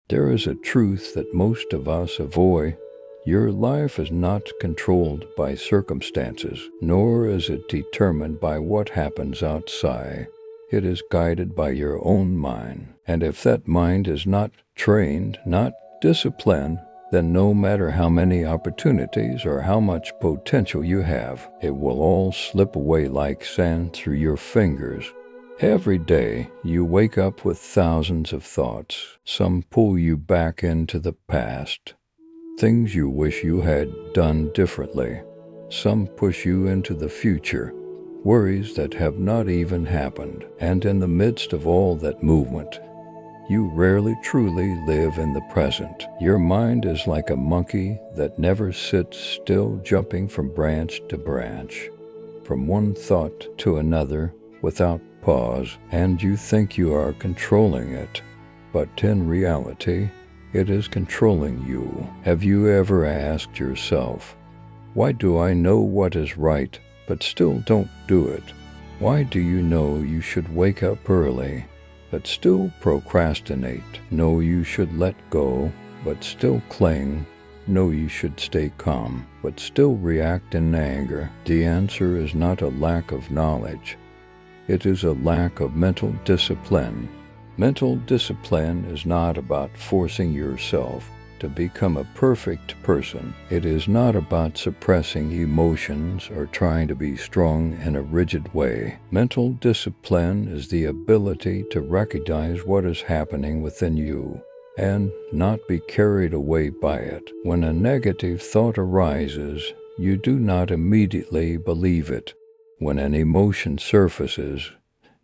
There is a truth that most of us avoid. Your life is not controlled by circumstances, nor is it determined by what happens outside. It is guided by your own mind. And if that mind is not trained, not disciplined, then no matter how many opportunities or how much potential you have, it will all slip away like sand through your fingers. Every day, you wake up with thousands of thoughts. Some pull you back into the past, things you wish you had done differently. Some push you into the future, worries that have not even happened. And in the midst of all that movement, you rarely truly live in the present. Your mind is like a monkey that never sits still, jumping from branch to branch, from one thought to another without pause, and you think you are controlling it. But in reality, it is controlling you. Have you ever asked yourself, why do I know what is right, but still don't do it? Why do you know you should wake up early, but still procrastinate? Know you should let go, but still cling. Know you should stay calm, but still react in anger. The answer is not a lack of knowledge. It is a lack of mental discipline. Mental discipline is not about forcing yourself to become a perfect person. It is not about suppressing emotions or trying to be strong in a rigid way. Mental discipline is the ability to recognize what is happening within you and not be carried away by it. When a negative thought arises, you do not immediately believe it. When an emotion surfaces,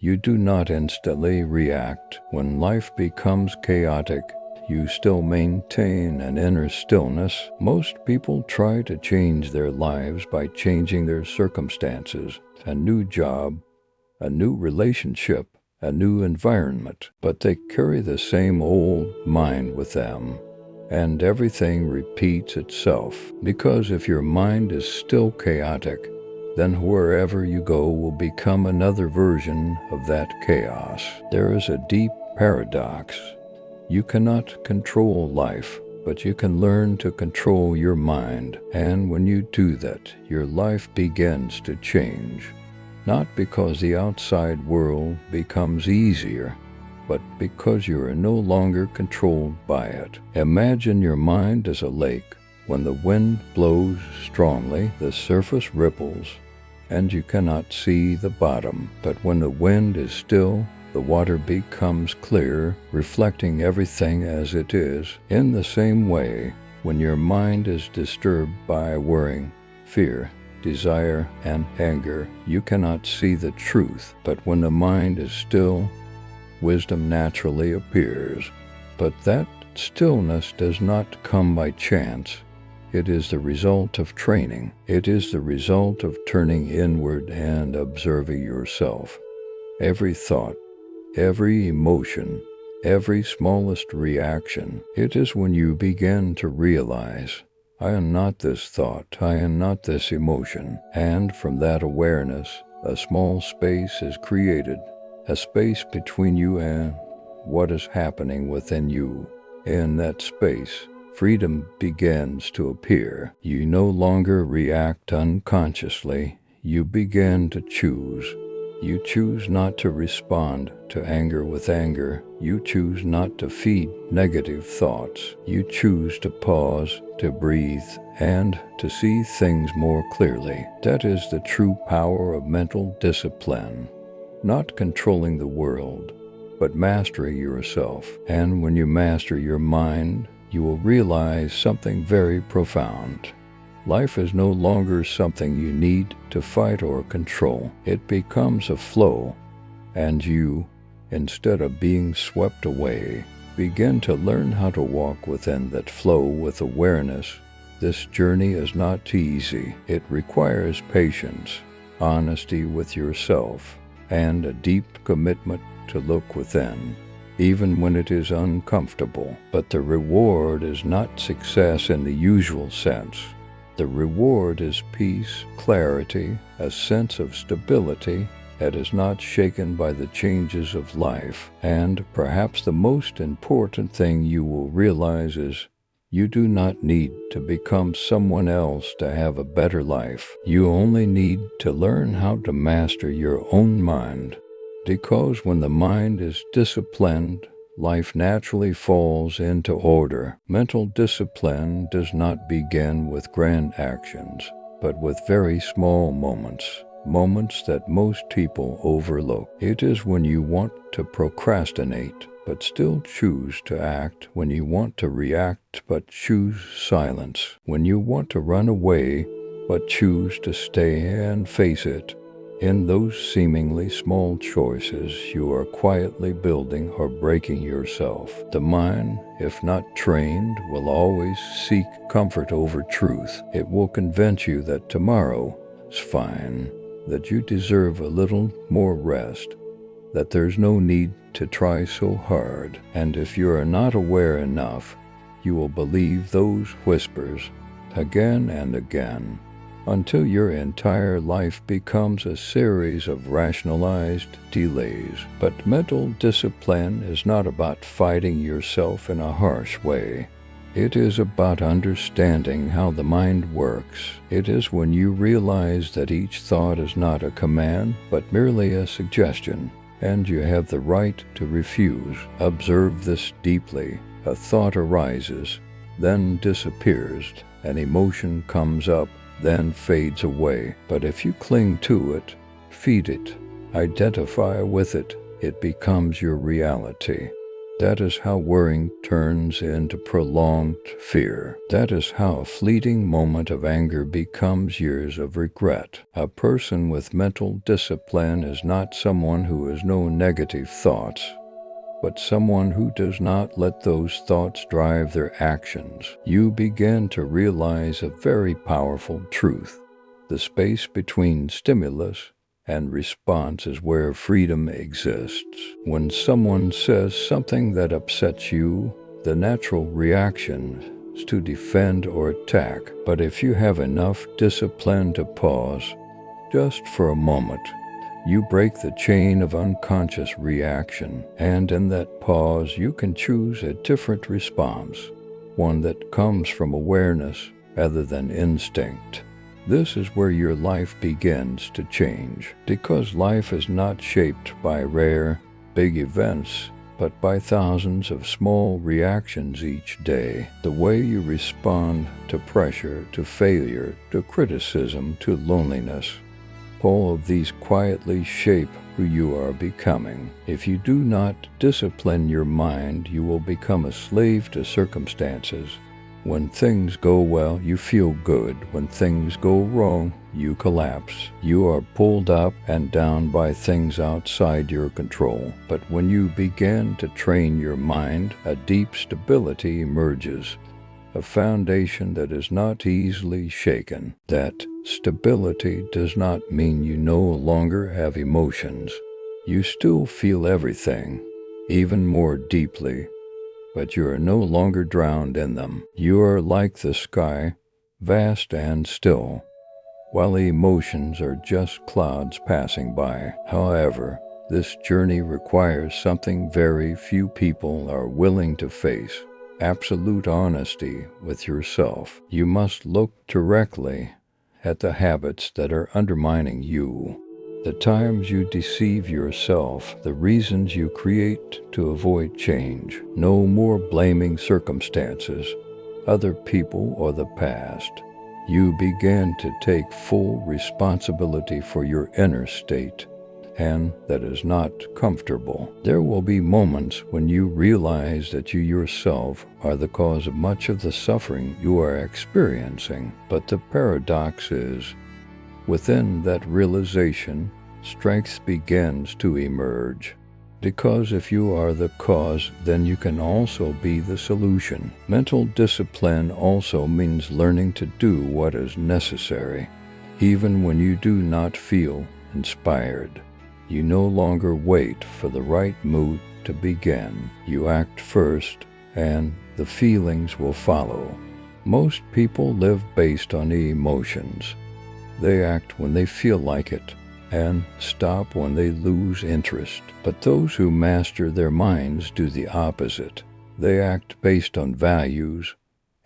you do not instantly react. When life becomes chaotic, you still maintain an inner stillness. Most people try to change their lives by changing their circumstances, a new job, a new relationship, a new environment, but they carry the same old mind with them, and everything repeats itself. Because if your mind is still chaotic, then wherever you go will become another version of that chaos. There is a deep paradox. You cannot control life, but you can learn to control your mind. And when you do that, your life begins to change. Not because the outside world becomes easier, but because you are no longer controlled by it. Imagine your mind as a lake. When the wind blows strongly, the surface ripples, and you cannot see the bottom. But when the wind is still, the water becomes clear, reflecting everything as it is. In the same way, when your mind is disturbed by worry, fear, desire, and anger, you cannot see the truth. But when the mind is still, wisdom naturally appears. But that stillness does not come by chance. It is the result of training. It is the result of turning inward and observing yourself. Every thought, every emotion, every smallest reaction. It is when you begin to realize, I am not this thought, I am not this emotion. And from that awareness, a small space is created, a space between you and what is happening within you. In that space, freedom begins to appear. You no longer react unconsciously. You begin to choose. You choose not to respond to anger with anger. You choose not to feed negative thoughts. You choose to pause, to breathe, and to see things more clearly. That is the true power of mental discipline. Not controlling the world, but mastering yourself. And when you master your mind, you will realize something very profound. Life is no longer something you need to fight or control. It becomes a flow, and you, instead of being swept away, begin to learn how to walk within that flow with awareness. This journey is not easy. It requires patience, honesty with yourself, and a deep commitment to look within, even when it is uncomfortable. But the reward is not success in the usual sense. The reward is peace, clarity, a sense of stability, that is not shaken by the changes of life. And perhaps the most important thing you will realize is you do not need to become someone else to have a better life. You only need to learn how to master your own mind. Because when the mind is disciplined, life naturally falls into order. Mental discipline does not begin with grand actions, but with very small moments that most people overlook. It is when you want to procrastinate, but still choose to act, when you want to react, but choose silence, when you want to run away, but choose to stay and face it. In those seemingly small choices, you are quietly building or breaking yourself. The mind, if not trained, will always seek comfort over truth. It will convince you that tomorrow is fine, that you deserve a little more rest, that there's no need to try so hard. And if you are not aware enough, you will believe those whispers again and again, until your entire life becomes a series of rationalized delays. But mental discipline is not about fighting yourself in a harsh way. It is about understanding how the mind works. It is when you realize that each thought is not a command, but merely a suggestion, and you have the right to refuse. Observe this deeply. A thought arises, then disappears. An emotion comes up, then fades away. But if you cling to it, feed it, identify with it, it becomes your reality. That is how worrying turns into prolonged fear. That is how a fleeting moment of anger becomes years of regret. A person with mental discipline is not someone who has no negative thoughts, but someone who does not let those thoughts drive their actions. You begin to realize a very powerful truth. The space between stimulus and response is where freedom exists. When someone says something that upsets you, the natural reaction is to defend or attack. But if you have enough discipline to pause, just for a moment, you break the chain of unconscious reaction, and in that pause you can choose a different response, one that comes from awareness rather than instinct. This is where your life begins to change, because life is not shaped by rare, big events, but by thousands of small reactions each day. The way you respond to pressure, to failure, to criticism, to loneliness, all of these quietly shape who you are becoming. If you do not discipline your mind, you will become a slave to circumstances. When things go well, you feel good. When things go wrong, you collapse. You are pulled up and down by things outside your control. But when you begin to train your mind, a deep stability emerges, a foundation that is not easily shaken. That stability does not mean you no longer have emotions. You still feel everything, even more deeply, but you are no longer drowned in them. You are like the sky, vast and still, while the emotions are just clouds passing by. However, this journey requires something very few people are willing to face: absolute honesty with yourself. You must look directly at the habits that are undermining you, the times you deceive yourself, the reasons you create to avoid change. No more blaming circumstances, other people, or the past. You begin to take full responsibility for your inner state, and that is not comfortable. There will be moments when you realize that you yourself are the cause of much of the suffering you are experiencing. But the paradox is, within that realization, strength begins to emerge. Because if you are the cause, then you can also be the solution. Mental discipline also means learning to do what is necessary, even when you do not feel inspired. You no longer wait for the right mood to begin. You act first, and the feelings will follow. Most people live based on emotions. They act when they feel like it, and stop when they lose interest. But those who master their minds do the opposite. They act based on values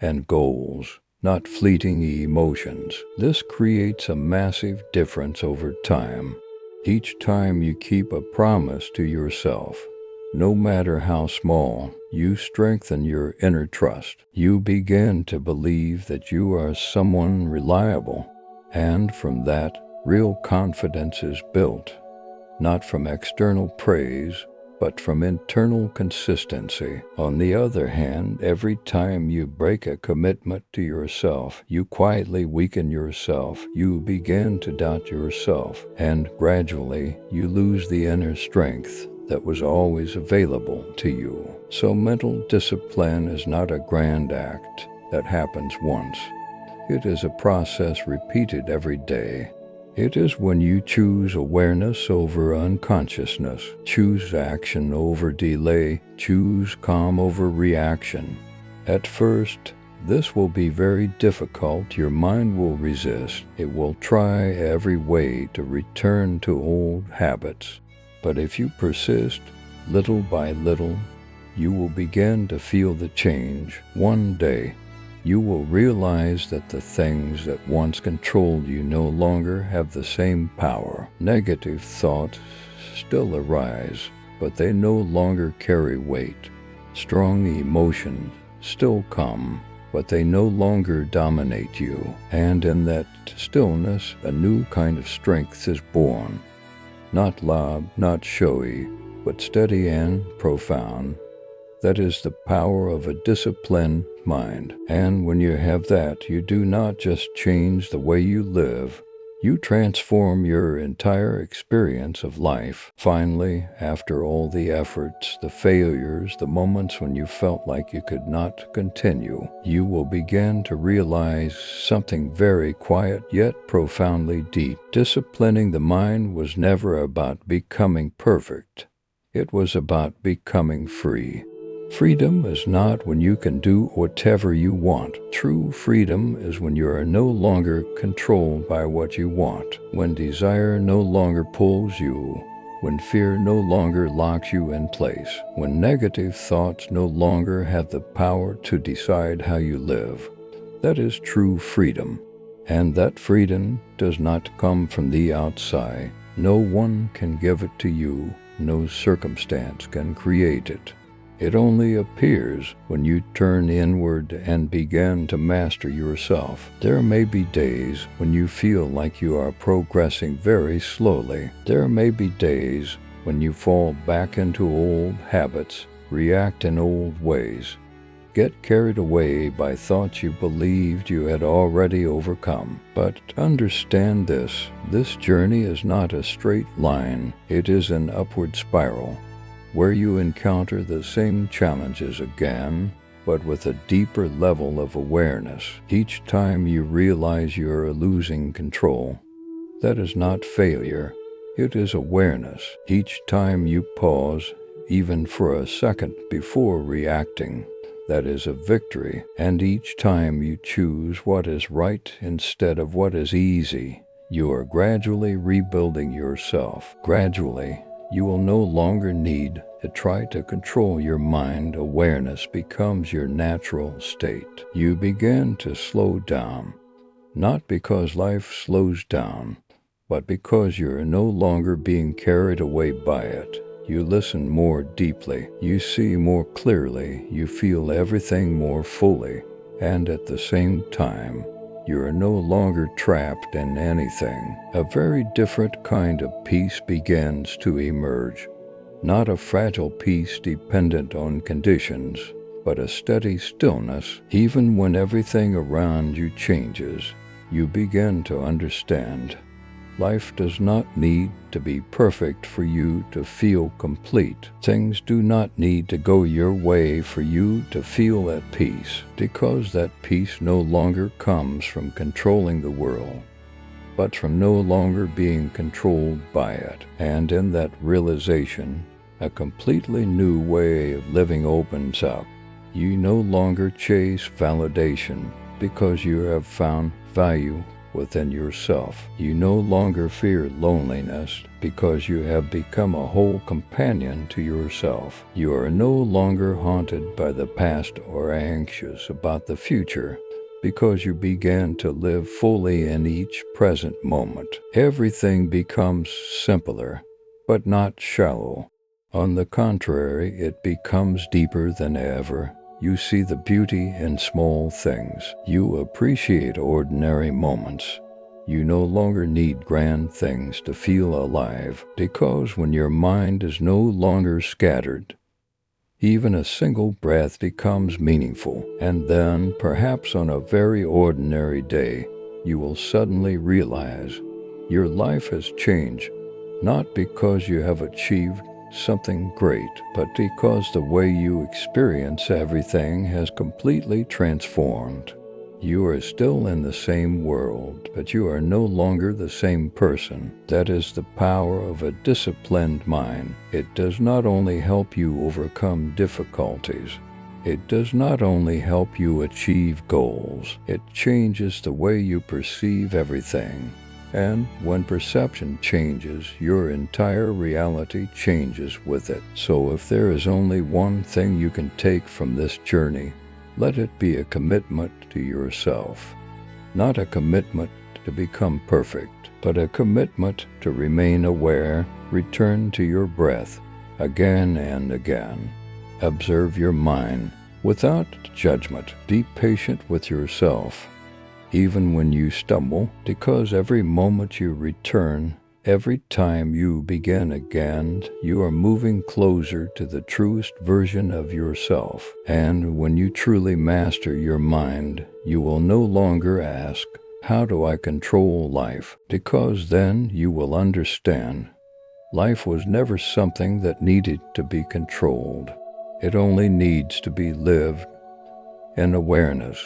and goals, not fleeting emotions. This creates a massive difference over time. Each time you keep a promise to yourself, no matter how small, you strengthen your inner trust. You begin to believe that you are someone reliable, and from that, real confidence is built, not from external praise, but from internal consistency. On the other hand, every time you break a commitment to yourself, you quietly weaken yourself, you begin to doubt yourself, and gradually you lose the inner strength that was always available to you. So mental discipline is not a grand act that happens once. It is a process repeated every day. It is when you choose awareness over unconsciousness, choose action over delay, choose calm over reaction. At first, this will be very difficult. Your mind will resist. It will try every way to return to old habits. But if you persist, little by little, you will begin to feel the change. One day, you will realize that the things that once controlled you no longer have the same power. Negative thoughts still arise, but they no longer carry weight. Strong emotions still come, but they no longer dominate you. And in that stillness, a new kind of strength is born. Not loud, not showy, but steady and profound. That is the power of a disciplined mind. And when you have that, you do not just change the way you live, you transform your entire experience of life. Finally, after all the efforts, the failures, the moments when you felt like you could not continue, you will begin to realize something very quiet yet profoundly deep. Disciplining the mind was never about becoming perfect. It was about becoming free. Freedom is not when you can do whatever you want. True freedom is when you are no longer controlled by what you want, when desire no longer pulls you, when fear no longer locks you in place, when negative thoughts no longer have the power to decide how you live. That is true freedom. And that freedom does not come from the outside. No one can give it to you. No circumstance can create it. It only appears when you turn inward and begin to master yourself. There may be days when you feel like you are progressing very slowly. There may be days when you fall back into old habits, react in old ways, get carried away by thoughts you believed you had already overcome. But understand this journey is not a straight line. It is an upward spiral, where you encounter the same challenges again, but with a deeper level of awareness. Each time you realize you're losing control, that is not failure, it is awareness. Each time you pause, even for a second before reacting, that is a victory. And each time you choose what is right instead of what is easy, you are gradually rebuilding yourself. Gradually, you will no longer need to try to control your mind. Awareness becomes your natural state. You begin to slow down, not because life slows down, but because you're no longer being carried away by it. You listen more deeply, you see more clearly, you feel everything more fully, and at the same time, you are no longer trapped in anything. A very different kind of peace begins to emerge. Not a fragile peace dependent on conditions, but a steady stillness. Even when everything around you changes, you begin to understand. Life does not need to be perfect for you to feel complete. Things do not need to go your way for you to feel at peace, because that peace no longer comes from controlling the world, but from no longer being controlled by it. And in that realization, a completely new way of living opens up. You no longer chase validation because you have found value within yourself. You no longer fear loneliness because you have become a whole companion to yourself. You are no longer haunted by the past or anxious about the future because you began to live fully in each present moment. Everything becomes simpler, but not shallow. On the contrary, it becomes deeper than ever. You see the beauty in small things. You appreciate ordinary moments. You no longer need grand things to feel alive, because when your mind is no longer scattered, even a single breath becomes meaningful. And then, perhaps on a very ordinary day, you will suddenly realize your life has changed, not because you have achieved something great, but because the way you experience everything has completely transformed. You are still in the same world, but you are no longer the same person. That is the power of a disciplined mind. It does not only help you overcome difficulties, it does not only help you achieve goals, it changes the way you perceive everything. And when perception changes, your entire reality changes with it. So if there is only one thing you can take from this journey, let it be a commitment to yourself. Not a commitment to become perfect, but a commitment to remain aware, return to your breath again and again. Observe your mind without judgment. Be patient with yourself, even when you stumble, because every moment you return, every time you begin again, you are moving closer to the truest version of yourself. And when you truly master your mind, you will no longer ask, "How do I control life?" Because then you will understand life was never something that needed to be controlled. It only needs to be lived in awareness.